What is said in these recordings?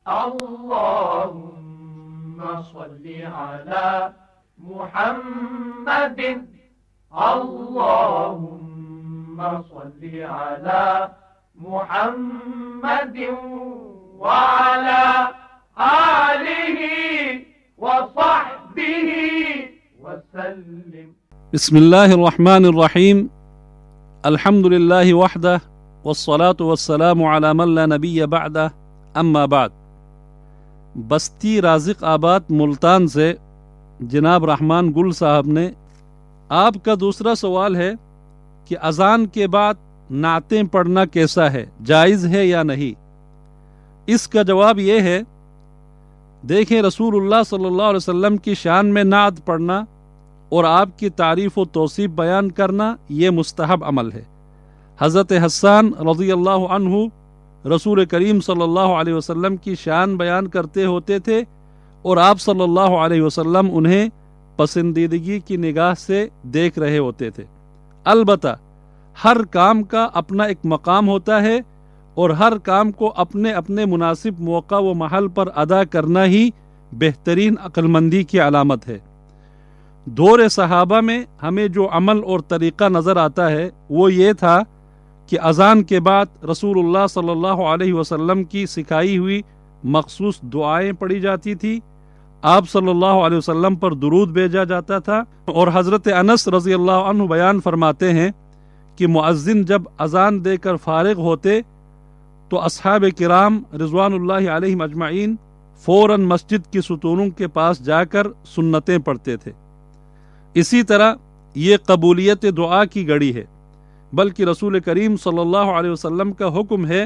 اللهم صل على محمد اللهم صل على محمد وعلى آله وصحبه وسلم. بسم الله الرحمن الرحيم. الحمد لله وحده والصلاة والسلام على من لا نبي بعده اما بعد. بستی رازق آباد ملتان سے جناب رحمان گل صاحب نے آپ کا دوسرا سوال ہے کہ اذان کے بعد نعتیں پڑھنا کیسا ہے، جائز ہے یا نہیں؟ اس کا جواب یہ ہے، دیکھیں رسول اللہ صلی اللہ علیہ وسلم کی شان میں نعت پڑھنا اور آپ کی تعریف و توصیف بیان کرنا یہ مستحب عمل ہے۔ حضرت حسان رضی اللہ عنہ رسول کریم صلی اللہ علیہ وسلم کی شان بیان کرتے ہوتے تھے اور آپ صلی اللہ علیہ وسلم انہیں پسندیدگی کی نگاہ سے دیکھ رہے ہوتے تھے۔ البتہ ہر کام کا اپنا ایک مقام ہوتا ہے اور ہر کام کو اپنے اپنے مناسب موقع و محل پر ادا کرنا ہی بہترین عقلمندی کی علامت ہے۔ دور صحابہ میں ہمیں جو عمل اور طریقہ نظر آتا ہے وہ یہ تھا کہ اذان کے بعد رسول اللہ صلی اللہ علیہ وسلم کی سکھائی ہوئی مخصوص دعائیں پڑھی جاتی تھی، آپ صلی اللہ علیہ وسلم پر درود بھیجا جاتا تھا، اور حضرت انس رضی اللہ عنہ بیان فرماتے ہیں کہ مؤذن جب اذان دے کر فارغ ہوتے تو اصحاب کرام رضوان اللہ علیہم اجمعین فوراً مسجد کی ستونوں کے پاس جا کر سنتیں پڑھتے تھے۔ اسی طرح یہ قبولیت دعا کی گڑی ہے، بلکہ رسول کریم صلی اللہ علیہ وسلم کا حکم ہے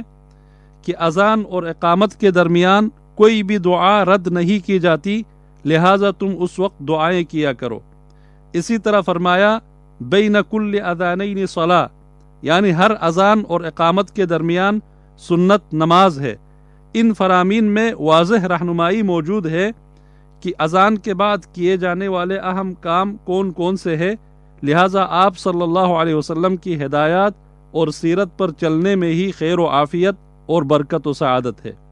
کہ اذان اور اقامت کے درمیان کوئی بھی دعا رد نہیں کی جاتی، لہٰذا تم اس وقت دعائیں کیا کرو۔ اسی طرح فرمایا بین کل اذانین صلاۃ، یعنی ہر اذان اور اقامت کے درمیان سنت نماز ہے۔ ان فرامین میں واضح رہنمائی موجود ہے کہ اذان کے بعد کیے جانے والے اہم کام کون کون سے ہیں، لہٰذا آپ صلی اللہ علیہ وسلم کی ہدایات اور سیرت پر چلنے میں ہی خیر و عافیت اور برکت و سعادت ہے۔